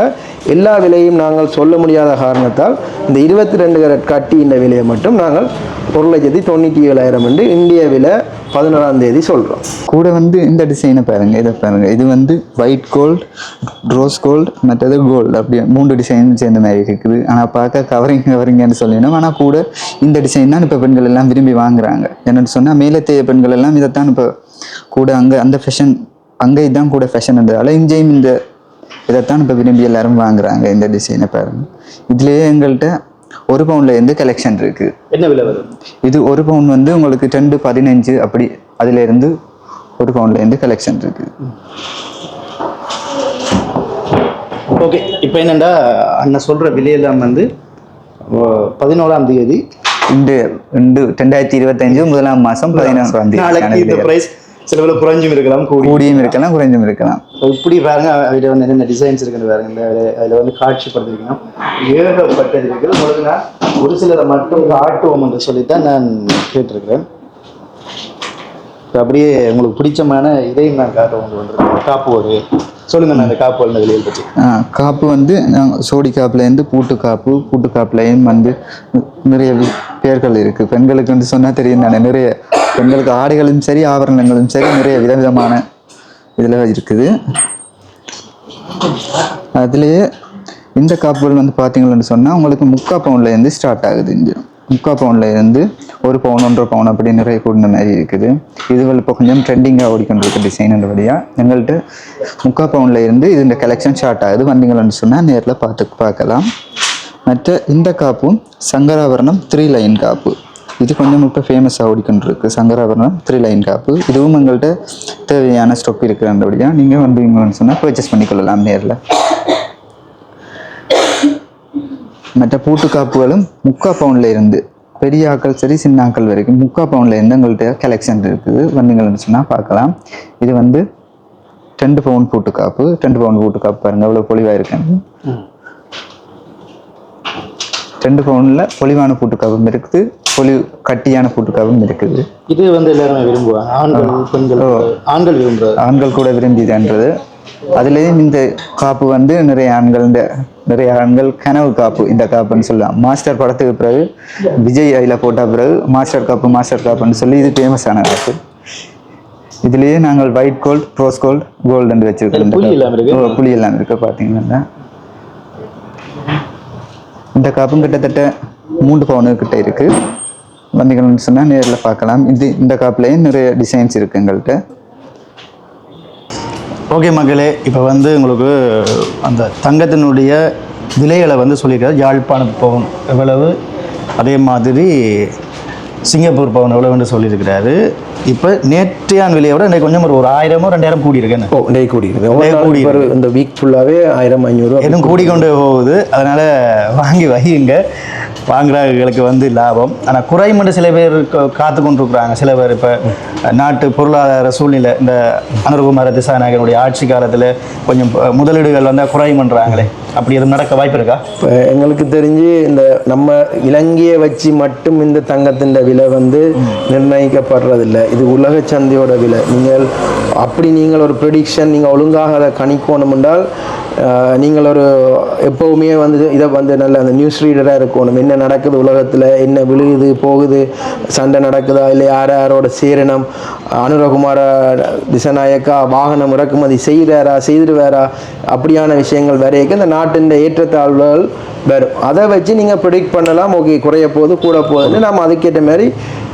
எல்லா விலையும் நாங்கள் சொல்ல முடியாத காரணத்தால் இந்த 22 கேரட் கட்டியின் விலையை மட்டும் நாங்கள் 1,97,000 என்று இந்திய விலை 11ஆம் தேதி சொல்கிறோம். கூட வந்து இந்த டிசைனை பாருங்க, இதை பாருங்க. இது வந்து ஒயிட் கோல்டு, ரோஸ் கோல்டு, மற்றது கோல்டு, அப்படியே 3 டிசைன் சேர்ந்த மாதிரி இருக்குது. ஆனால் பார்க்க கவரிங்னு சொல்லிடணும். ஆனால் கூட இந்த டிசைன் தான் இப்போ பெண்கள் எல்லாம் விரும்பி வாங்குறாங்க. என்னென்னு சொன்னால் மேலத்தைய பெண்கள் எல்லாம் இதைத்தான் இப்போ கூட அந்த ஃபேஷன் இதுதான் கூட ஃபேஷன்ன்றதால இங்கேயும் இதைத்தான் இப்போ விரும்பி எல்லாரும் வாங்குறாங்க. இந்த டிசைனை பாருங்க. இதுலேயே எங்கள்கிட்ட 1 பவுன்ல இருந்து கலெக்ஷன் இருக்கு. என்ன விலை வரும்? இது 1 பவுன் வந்து உங்களுக்கு 2.15 அப்படி, அதுல இருந்து 1 பவுன்ல இருந்து கலெக்ஷன் இருக்கு. ஓகே, இப்போ என்னண்டா அண்ணன் சொல்ற விலையெல்லாம் வந்து 11ஆம் தேதி இந்த 2025 முதலாம் மாதம் 11ஆம் தேதி. சில வேலை குறைஞ்சும் இருக்கலாம், கூடியும் இருக்கலாம், குறைஞ்சும் இருக்கலாம். இப்படி பாருங்க, அதில் வந்து என்னென்ன டிசைன்ஸ் இருக்குன்னு பாருங்க. இந்த அதில் வந்து காட்சிப்படுத்திருக்கணும், ஏகப்பட்டது இருக்குது. உங்களுக்கு நான் ஒரு சிலரை மட்டும் காட்டுவோம் என்று சொல்லித்தான் நான் கேட்டிருக்கிறேன். அப்படியே உங்களுக்கு பிடிச்சமான இதையும் நான் காட்டுவோம். காப்பு ஒரு சொல்லுங்க, நான் அந்த காப்பு வந்த விலையை பற்றி. காப்பு வந்து சோடி காப்புலேருந்து பூட்டு காப்புலையும் வந்து நிறைய பேர்கள் இருக்குது. பெண்களுக்கு வந்து சொன்னால் தெரியும் தானே, நிறைய பெண்களுக்கு ஆடைகளும் சரி ஆபரணங்களும் சரி நிறைய விதவிதமான இதில் இருக்குது. அதுலேயே இந்த காப்புகள் வந்து பார்த்தீங்கன்னு சொன்னால் உங்களுக்கு 3/4 பவுன்லேருந்து ஸ்டார்ட் ஆகுது. இங்கே 3/4 பவுன்லேருந்து 1 பவுன் 1.5 பவுன் அப்படி நிறைய கூடின மாதிரி இருக்குது. இதுகள் இப்போ கொஞ்சம் ட்ரெண்டிங்காக ஓடிக்கொண்டிருக்கு டிசைனுன்றபடியாக. எங்கள்கிட்ட 3/4 பவுன்லேருந்து இது இந்த கலெக்ஷன் ஸ்டார்ட் ஆகுது. வந்தீங்கன்னு சொன்னால் நேரில் பார்க்கலாம். மற்ற இந்த காப்பும் சங்கராபரணம் 3 லைன் காப்பு. இது கொஞ்சம் இப்போ ஃபேமஸாக ஓடிக்கொண்டிருக்கு சங்கராபரணம் 3 லைன் காப்பு. இதுவும் எங்கள்கிட்ட தேவையான ஸ்டாக் இருக்கிறபடியாக நீங்கள் வந்து இங்கே சொன்னால் பர்ச்சேஸ் பண்ணிக்கொள்ளலாம் நேரில். மற்ற பூட்டு காப்புகளும் 3/4 பவுண்டில் இருந்து பெரிய ஆக்கள் சரி சின்ன ஆக்கள் வரைக்கும் 3/4 பவுண்டில் இருந்து எங்கள்கிட்ட கலெக்ஷன் இருக்குது. வந்தீங்கன்னு சொன்னால் பார்க்கலாம். இது வந்து 2 பவுண்ட் பூட்டு காப்பு. 2 பவுண்ட் பூட்டு காப்பு பாருங்கள் அவ்வளோ பொலிவாக இருக்குன்னு. 2 பவுண்டில் பொலிவான பூட்டு காப்பும் இருக்குது, கட்டியான பூட்டு காப்பும் இருக்குது. இது வந்து எல்லாருமே விரும்புவாங்க, ஆண்கள் பெண்கள், ஆண்கள் விரும்புறது, ஆண்கள் கூட விரும்பிதுன்றது. அதுலேயும் இந்த காப்பு வந்து நிறைய ஆண்கள் கனவு காப்பு இந்த காப்புன்னு சொல்லலாம். மாஸ்டர் படத்துக்கு பிறகு விஜய் அதில் போட்ட பிறகு மாஸ்டர் காப்புன்னு சொல்லி இது ஃபேமஸான காப்பு. இதுலேயே நாங்கள் white gold, rose gold, gold வச்சிருக்கோம். புளி எல்லாம் இருக்கு பார்த்தீங்கன்னா. இந்த காப்பும் கிட்டத்தட்ட 3 பவுனு கிட்ட இருக்கு. வந்தீங்கன்னு சொன்னால் நேரில் பார்க்கலாம். இந்த காப்புலேயும் நிறைய டிசைன்ஸ் இருக்கு எங்கள்கிட்ட. ஓகே மக்களே, இப்போ வந்து உங்களுக்கு அந்த தங்கத்தினுடைய விலைகளை வந்து சொல்லியிருக்காரு. யாழ்ப்பாணத்து பவுன் எவ்வளவு, அதே மாதிரி சிங்கப்பூர் பவுன் எவ்வளவுன்னு சொல்லியிருக்கிறாரு. இப்போ நேற்றையான் விலையை விட இன்றைக்கு கொஞ்சம் ஒரு 1000-2000 கூடி இருக்கேன். கூடி இந்த வீக் ஃபுல்லாகவே 1500 எதுவும் கூடிக்கொண்டே போகுது. அதனால் வாங்கி வையுங்க, வாங்குறவர்களுக்கு வந்து லாபம். ஆனால் குறைமட்டு சில பேர் காத்து கொண்டிருக்கிறாங்க. சில பேர் இப்போ நாட்டு பொருளாதார சூழ்நிலை, இந்த அனுரகுமார திசாநாயகனுடைய ஆட்சி காலத்தில் கொஞ்சம் முதலீடுகள் வந்தால் குறைமன்றாங்களே, அப்படி எதுவும் நடக்க வாய்ப்பு இருக்கா? இப்போ எங்களுக்கு தெரிஞ்சு இந்த நம்ம இலங்கையை வச்சு மட்டும் இந்த தங்கத்தின் விலை வந்து நிர்ணயிக்கப்படுறதில்லை. இது உலக சந்தையோட விலை. நீங்கள் ஒரு ப்ரெடிக்ஷன் நீங்கள் ஒழுங்காக அதை கணிக்கணும் என்றால் நீங்கள் ஒரு எப்போவுமே வந்து இதை வந்து நல்ல அந்த நியூஸ் ரீடராக இருக்கணும். என்ன நடக்குது உலகத்தில், என்ன விழுகுது போகுது, சண்டை நடக்குதா, இல்லை யாரோட சேரணம், அனுரகுமார திசாநாயக்கா வாகனம் இறக்குமதி செய்திருவாரா, அப்படியான விஷயங்கள் வரைக்கும் இந்த நாட்டின் ஏற்றத்தாழ்வுகள் வரும். அதை வச்சு நீங்கள் ப்ரெடிக்ட் பண்ணலாம். ஓகே குறைய போகுது கூட போகுதுன்னு நம்ம அதுக்கேற்ற மாதிரி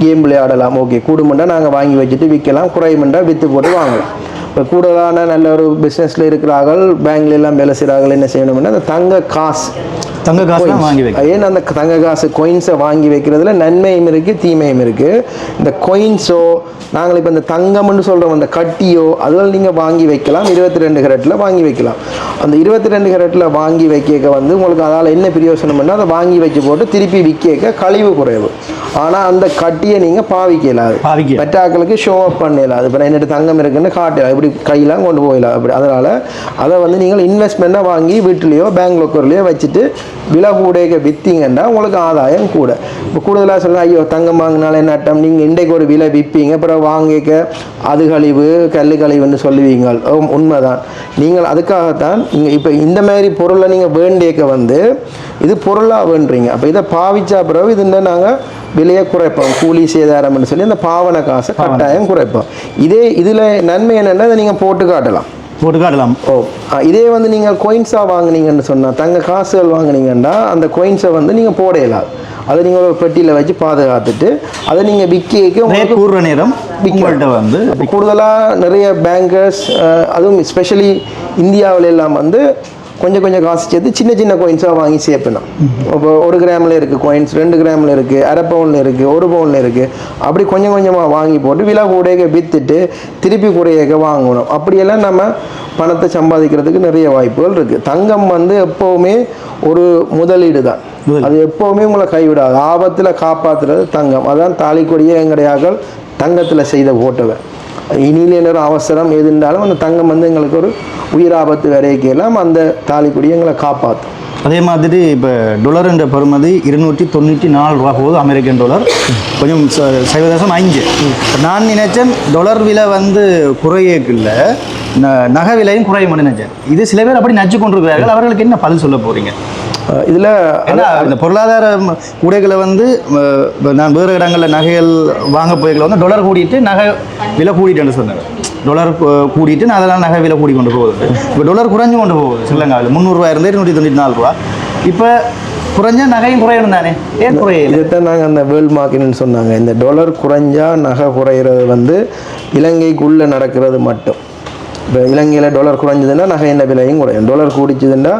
கேம் விளையாடலாம். ஓகே கூடுமெண்டா நாங்கள் வாங்கி வச்சுட்டு விற்கலாம், குறையுமெண்டா விற்று போட்டு வாங்கலாம். இப்போ கூடுதலான நல்ல ஒரு பிஸ்னஸில் இருக்கிறார்கள், பேங்க்ல எல்லாம் வேலை செய்கிறார்கள், என்ன செய்யணும்னா அந்த தங்க காசு வாங்கி வைக்க. ஏன்னா அந்த தங்க காசு காயின்ஸை வாங்கி வைக்கிறதுல நன்மையும் இருக்குது தீமையும் இருக்குது. இந்த காயின்ஸோ நாங்கள் இப்போ இந்த தங்கம்னு சொல்கிறோம் அந்த கட்டியோ அதில் நீங்கள் வாங்கி வைக்கலாம். 22 கேரட்டில் வாங்கி வைக்கலாம். அந்த 22 கேரட்டில் வாங்கி வைக்க வந்து உங்களுக்கு அதால் என்ன பிரயோசனம்னா அதை வாங்கி வச்சு போட்டு திருப்பி விற்க கழிவு குறைவு. ஆனால் அந்த கட்டியை நீங்கள் பாவிக்கலாது, மற்றாக்களுக்கு ஷோ அப் பண்ணலாது. இப்போ என்னட்டு தங்கம் இருக்குன்னு காட்டலாம், இப்படி கையெல்லாம் கொண்டு போயிடலாம் அப்படி. அதனால் அதை வந்து நீங்கள் இன்வெஸ்ட்மெண்ட்டாக வாங்கி வீட்டிலையோ பேங்க் லோக்கர்லையோ வச்சுட்டு விலை கூடையை விற்றீங்கன்னா உங்களுக்கு ஆதாயம் கூட. இப்போ கூடுதலாக சொல்லுங்கள், ஐயோ தங்கம் வாங்கினாலே நட்டம், நீங்கள் இன்றைக்கு ஒரு விலை விற்பீங்க, அப்புறம் வாங்கிக்க அது கழிவு கல் கழிவுன்னு சொல்லுவீங்க. உண்மைதான். நீங்கள் அதுக்காகத்தான் நீங்கள் இப்போ இந்த மாதிரி பொருளை நீங்கள் வேண்டியக்க வந்து இது பொருளாக வேண்டுறீங்க. அப்போ இதை பாவிச்சா பிறகு இது நாங்கள் விலையை குறைப்போம், கூலி சேதாரம்னு சொல்லி அந்த பாவனை காசை கட்டாயம் குறைப்போம். இதில் நன்மை என்னென்னா இதை நீங்கள் போட்டு காட்டலாம். இதே வந்து நீங்கள் கொயின்ஸாக வாங்கினீங்கன்னு சொன்னால், தங்க காசுகள் வாங்கினீங்கன்னா அந்த கொயின்ஸை வந்து நீங்கள் போடலாம். அதை நீங்கள் ஒரு பெட்டியில் வச்சு பாதுகாத்துட்டு அதை நீங்கள் விற்க கூடுற நேரம் விற்கிட்ட வந்து கூடுதலாக நிறைய பேங்கர்ஸ், அதுவும் ஸ்பெஷலி இந்தியாவில் எல்லாம் வந்து கொஞ்சம் காசு சேர்த்து சின்ன சின்ன கோயின்ஸாக வாங்கி சேர்ப்பணும். இப்போ 1 கிராமில் இருக்குது கோயின்ஸ், 2 கிராமில் இருக்குது, அரை பவுனில் இருக்குது, 1 பவுனில் இருக்குது. அப்படி கொஞ்சமாக வாங்கி போட்டு விலை கூடையை விற்றுட்டு திருப்பி கூடையை வாங்கணும். அப்படியெல்லாம் நம்ம பணத்தை சம்பாதிக்கிறதுக்கு நிறைய வாய்ப்புகள் இருக்குது. தங்கம் வந்து எப்போவுமே ஒரு முதலீடு தான். அது எப்போவுமே உங்களை கைவிடாது. ஆபத்தில் காப்பாற்றுறது தங்கம். அதான் தாலிக்கொடியே எங்கடையாக்கள் தங்கத்தில் செய்த போட்டவை. இனியில நேரம் அவசரம் எது இருந்தாலும் அந்த தங்கம் வந்து எங்களுக்கு ஒரு உயிராபத்து வரைக்கலாம், அந்த தாலிக்கொடியை எங்களை காப்பாற்றும். அதே மாதிரி இப்போ டாலர் என்ற பெறுமதி 294 ரூபா போகுது அமெரிக்கன் டாலர், கொஞ்சம் 0.5. நான் நினைச்சேன் டாலர் விலை வந்து குறையக்குள்ள நகை விலையும் குறையும் நினைச்சேன். இது சில பேர் அப்படி நச்சு கொண்டிருக்கிறார்கள். அவர்களுக்கு என்ன பதில் சொல்ல போகிறீங்க? இதில் இந்த பொருளாதார கூடைகளை வந்து நான் வேறு இடங்களில் நகைகள் வாங்க போய்களை வந்து டாலர் கூடிட்டு நகை விலை கூடிட்டுன்னு சொன்னாங்க. டாலர் கூடிட்டு நான் அதெல்லாம் நகை விலை கூடி கொண்டு போகுது. இப்போ டாலர் குறைஞ்சு கொண்டு போகுது. ஸ்ரீலங்காவில் 300 ரூபா இருந்து 294 ரூபா. இப்போ குறைஞ்சா நகையும் குறையணும் தானே, ஏன் குறைய? இதைத்தான் நாங்கள் அந்த வேர்ல்டு மார்க்கெட்னு சொன்னாங்க. இந்த டாலர் குறைஞ்சா நகை குறையிறது வந்து இலங்கைக்குள்ளே நடக்கிறது மட்டும். இப்போ இலங்கையில் டாலர் குறைஞ்சதுன்னா நகையின் விலையும் குறையும். டாலர் கூடிச்சதுன்னா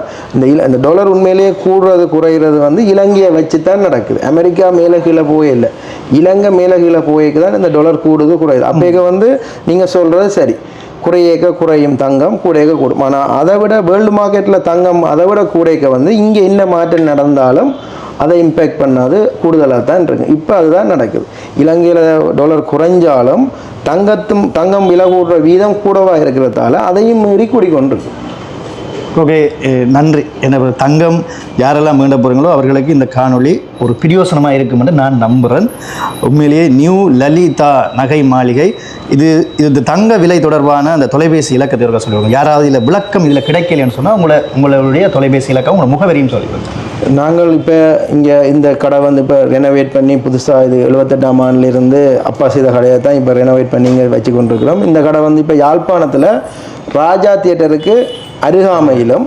இந்த டாலர் உண்மையிலேயே கூடுறது குறைகிறது வந்து இலங்கையை வச்சு தான் நடக்குது. அமெரிக்கா மேலே கீழே போயே இல்லை, இலங்கை மேலே கீழே போய்க்கு தான் இந்த டாலர் கூடுது குறையுது. அப்போ வந்து நீங்கள் சொல்கிறது சரி, குறையேக்க குறையும் தங்கம், கூடையக்க கூடும். ஆனால் அதை விட வேர்ல்டு மார்க்கெட்டில் தங்கம் அதை விட கூடைக்க வந்து இங்கே என்ன மாற்றம் நடந்தாலும் அதை இம்பேக்ட் பண்ணாது, கூடுதலாக தான் இருக்கு. இப்போ அதுதான் நடக்குது. இலங்கையில் டாலர் குறைஞ்சாலும் தங்கம் விலை கூடுற வீதம் கூடவாக இருக்கிறதால அதையும் மீறி கூடிக்கொண்டிருக்கு. ஓகே, நன்றி. என்ன தங்கம் யாரெல்லாம் மீண்ட போகிறீங்களோ அவர்களுக்கு இந்த காணொளி ஒரு பிரயோசனமாக இருக்கும் என்று நான் நம்புகிறேன். உண்மையிலேயே நியூ லலிதா நகை மாளிகை, இது தங்க விலை தொடர்பான அந்த தொலைபேசி இலக்கத்தை சொல்லுவாங்க. யாராவது இதில் விளக்கம் இதில் கிடைக்கலன்னு சொன்னால் உங்களுடைய தொலைபேசி இலக்கம், உங்களோட முகவரியும் சொல்லிடுங்க. நாங்கள் இப்போ இங்கே இந்த கடை வந்து இப்போ ரெனோவேட் பண்ணி புதுசாக இது 78ஆம் ஆண்டிலிருந்து அப்பா செய்த கடையை தான் இப்போ ரெனோவேட் பண்ணி இங்கே வச்சு கொண்டிருக்கிறோம். இந்த கடை வந்து இப்போ யாழ்ப்பாணத்தில் ராஜா தியேட்டருக்கு அருகாமையிலும்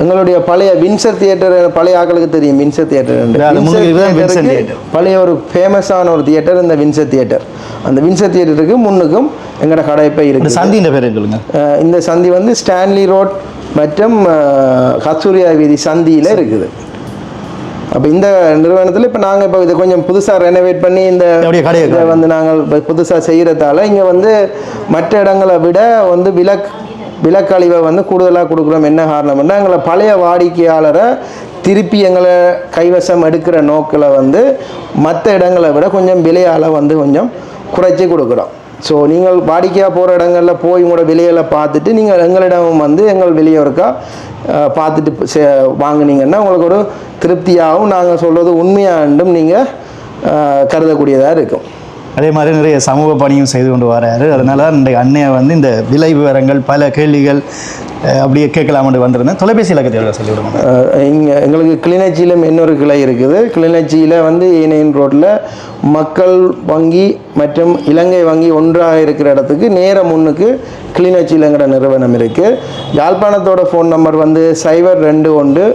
எங்களுடைய பழைய வின்சர் தியேட்டர், பழைய ஆக்களுக்கு தெரியும் வின்சர் தியேட்டர், பழைய ஒரு ஃபேமஸான ஒரு தியேட்டர் இந்த வின்சர் தியேட்டர். அந்த வின்சர் தியேட்டருக்கு முன்னுக்கும் எங்களோட கடை இப்போ இருக்குது. சந்தியின் பேர் சொல்லுங்க. இந்த சந்தி வந்து ஸ்டான்லி ரோட் மற்றும் கஸ்தூரியா வீதி சந்தியில் இருக்குது. அப்போ இந்த நிறுவனத்தில் இப்போ நாங்கள் இப்போ இதை கொஞ்சம் புதுசாக ரெனோவேட் பண்ணி இந்த இதை வந்து நாங்கள் புதுசாக செய்கிறதால இங்கே வந்து மற்ற இடங்களை விட வந்து விலக்கழிவை வந்து கூடுதலாக கொடுக்குறோம். என்ன காரணம்னா எங்களை பழைய வாடிக்கையாளரை திருப்பி எங்களை கைவசம் எடுக்கிற நோக்கில் வந்து மற்ற இடங்களை விட கொஞ்சம் விலையால் வந்து கொஞ்சம் குறைச்சி கொடுக்குறோம். ஸோ நீங்கள் வாடிக்கையாக போகிற இடங்களில் போய் உங்களோட விலைகளை பார்த்துட்டு நீங்கள் எங்களிடம் வந்து எங்கள் வெளியே இருக்கா பார்த்துட்டு வாங்கினீங்கன்னா உங்களுக்கு ஒரு திருப்தியாகவும் நாங்கள் சொல்கிறது உண்மையாண்டும் நீங்கள் கருதக்கூடியதாக இருக்கும். அதே மாதிரி நிறைய சமூக பணியும் செய்து கொண்டு வராரு. அதனால இன்றைய அன்னையை வந்து இந்த விலை விவரங்கள் பல கேள்விகள் அப்படியே கேட்கலாம்னு வந்திருந்தேன். தொலைபேசி இலக்கத்தை சொல்லிவிடுங்க. இங்கே எங்களுக்கு கிளிநொச்சியிலும் இன்னொரு கிளை இருக்குது. கிளிநொச்சியில் வந்து ஏனையின் ரோட்டில் மக்கள் வங்கி மற்றும் இலங்கை வங்கி ஒன்றாக இருக்கிற இடத்துக்கு நேர முன்னுக்கு கிளிநொச்சியிலங்கிற நிறுவனம் இருக்குது. யாழ்ப்பாணத்தோட ஃபோன் நம்பர் வந்து 021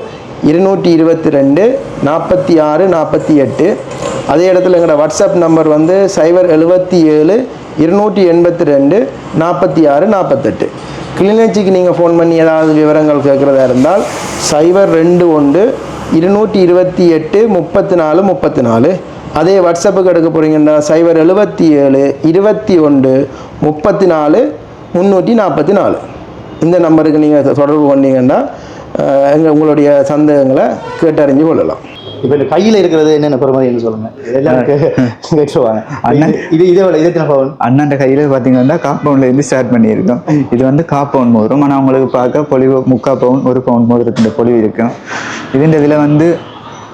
222 46 48. அதே இடத்துல எங்களோட வாட்ஸ்அப் நம்பர் வந்து 077 282 46 48. கிளிநொச்சிக்கு நீங்கள் ஃபோன் பண்ணி ஏதாவது விவரங்கள் கேட்குறதா இருந்தால் 021 228 34 34. அதே வாட்ஸ்அப்புக்கு எடுக்க போகிறீங்கன்னா 077 21 34 344. இந்த நம்பருக்கு நீங்கள் தொடர்பு கொண்டீங்கன்னா உங்களுடைய சந்தேகங்களை கேட்டறிஞ்சு கொள்ளலாம். இப்போ இந்த கையில் இருக்கிறது என்னென்ன பெருமதின்னு சொல்லுங்கள். கேட்டுருவாங்க. அண்ணன் இது அண்ணன் கையில் பார்த்தீங்கன்னா காம்பவுண்ட்லேருந்து ஸ்டார்ட் பண்ணியிருக்கோம். இது வந்து காம்பவுண்ட் மோதிரம். ஆனால் உங்களுக்கு பார்க்க பொலிவு 3/4 பவுன் 1 பவுன் மோதிரத்தின் பொலிவு இருக்கும். இதுன்ற இதில் வந்து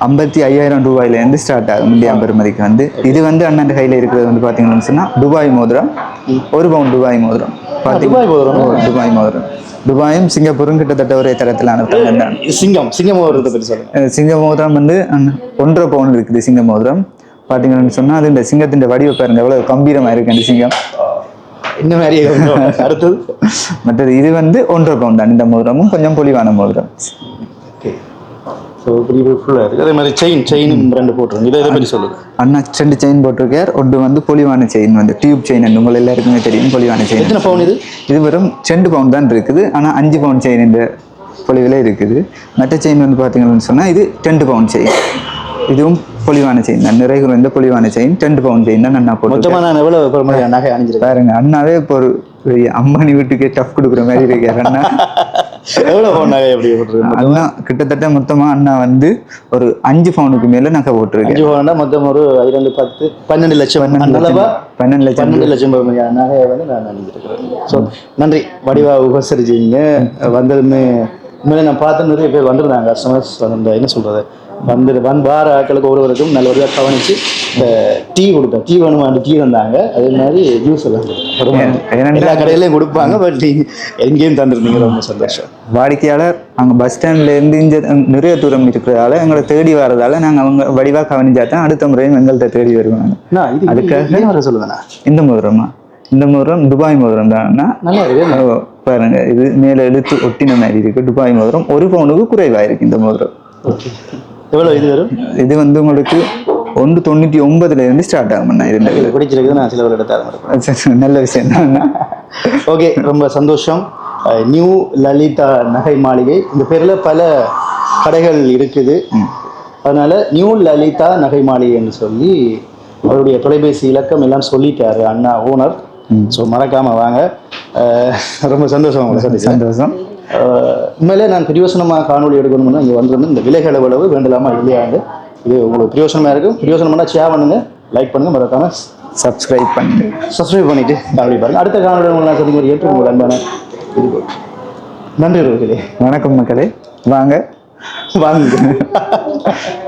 55,000 ரூபாயிலேருந்து ஸ்டார்ட் ஆகும் இந்தியா பெருமதிக்கு வந்து. இது வந்து அண்ணன் கையில் இருக்கிறது வந்து பார்த்தீங்கன்னு சொன்னால் துபாய் மோதிரம், 1 பவுன் துபாய் மோதிரம். துபாய் மோதிரம் துபாயும் சிங்கப்பூரும் கிட்டத்தட்ட ஒரே தரத்திலான சிங்க மோதிரத்தை பற்றி சொல்லுங்க. சிங்க மோதிரம் வந்து 1.5 பவுன் இருக்குது. சிங்க மோதிரம் பார்த்தீங்கன்னு சொன்னால் அது இந்த சிங்கத்தின் வடிவ பாருங்க எவ்வளவு கம்பீரமாக இருக்கு அந்த சிங்கம். இந்த மாதிரி அடுத்தது மற்றது இது வந்து 1.5 பவுன் தான். இந்த மோதிரமும் கொஞ்சம் பொலிவான மோதிரம். அதே மாதிரி செயின் 2 போட்டுருங்க. இதை பற்றி சொல்லுங்க. அண்ணா 2 செயின் போட்டிருக்கார். ஒன்று வந்து பொலிவான செயின் வந்து டியூப் செயின். உங்களை எல்லாருக்குமே தெரியும் பொலிவான செயின். எத்தனை பவுன் இது? இது வெறும் 2 பவுன் தான் இருக்குது. ஆனால் 5 பவுன் செயின் இந்த பொலிவில் இருக்குது. மற்ற செயின் வந்து பார்த்தீங்கன்னு சொன்னால் இது 2 பவுன் செயின். இதுவும் பொலிவான செயின் தான். நிறைய குறைந்த பொலிவான செயின் 2 பவுன் செயின் தான் அண்ணா போட்டு. மொத்தமாக நான் எவ்வளோ நகை அணிஞ்சிருக்கேன் பாருங்க. அண்ணாவே இப்போ ஒரு அம்பானி வீட்டுக்கே டஃப் கொடுக்குற மாதிரி இருக்காரு அண்ணா. எவ்வளோ பவுன் நகை எப்படி போட்டுருக்கு? அண்ணா கிட்டத்தட்ட மொத்தமாக அண்ணா வந்து ஒரு 5 பவுனுக்கு மேலே நகை போட்டிருக்கு. 5 பவுன்னா மொத்தம் ஒரு 2 10 12 லட்சம் 12 லட்சம் நகையை வந்து நான் அணிஞ்சிருக்கிறேன். ஸோ நன்றி, வடிவாக உபசரிச்சிங்க. வந்ததுமே உண்மையிலே நான் பார்த்த நிறைய பேர் வந்திருந்தாங்க. கஸ்டமர்ஸ் வந்து என்ன சொல்கிறது வார ஆட்களுக்கு ஒருவருக்கும் நல்லபடியாக கவனித்து டீ கொடுத்தேன். டீ வேணுமா டீ வந்தாங்க. அதே மாதிரி ஜூஸ் எல்லாம் எல்லா கடையிலையும் கொடுப்பாங்க. பட் எங்கேயும் தந்துருந்தீங்க, ரொம்ப சந்தோஷம். வாடிக்கையாளர் அங்கே பஸ் ஸ்டாண்ட்லேருந்து இங்கே நிறைய தூரம் இருக்கிறதால எங்களை தேடி வர்றதால நாங்கள் அவங்க வடிவாக கவனிச்சா தான் அடுத்த முறையும் எங்கள்கிட்ட தேடி வருவாங்க. அதுக்காக வர சொல்லுங்கண்ணா. இந்த மோதிரமா? இந்த மோதிரம் துபாய் மோதிரம் தான்ண்ணா. நல்லா இருக்கு பாருங்க. இது மேலே எழுத்து ஒட்டின மாதிரி இருக்கு. துபாய் மோதிரம் 1 பவுனுக்கு குறைவாக இருக்கு இந்த மோதிரம். எவ்வளோ இது வரும்? இது வந்து உங்களுக்கு 199 ஸ்டார்ட் ஆகும். பிடிச்சிருக்கு. நான் சில ஒரு இடத்த நல்ல விஷயம் தான். ஓகே, ரொம்ப சந்தோஷம். நியூ லலிதா நகை மாளிகை. இந்த பேரில் பல கடைகள் இருக்குது. அதனால் நியூ லலிதா நகை மாளிகைன்னு சொல்லி அவருடைய தொலைபேசி இலக்கம் எல்லாம் சொல்லிட்டாரு அண்ணா ஓனர். ஸோ மறக்காமல் வாங்க. ரொம்ப சந்தோஷம் உங்களை சந்திச்சு. சந்தோஷம். உண்மையிலே நான் பிரயோசனமாக காணொலி எடுக்கணும்னா இங்கே வந்து இந்த விலைகள் எவ்வளவு வேண்டலாமா இல்லையாண்டு இது உங்களுக்கு பிரயோசனமாக இருக்கும். பிரயோசனம்னா ஷேர் பண்ணுங்கள், லைக் பண்ணுங்கள், மறக்காமல் சப்ஸ்கிரைப் பண்ணிட்டு காணொலி பாருங்கள். அடுத்த காணொலி உங்களை சந்திக்கும் ஏற்று உங்கள் அன்பான இது. நன்றி ரோகிலே. வணக்கம் மக்களே, வாங்க வாங்க.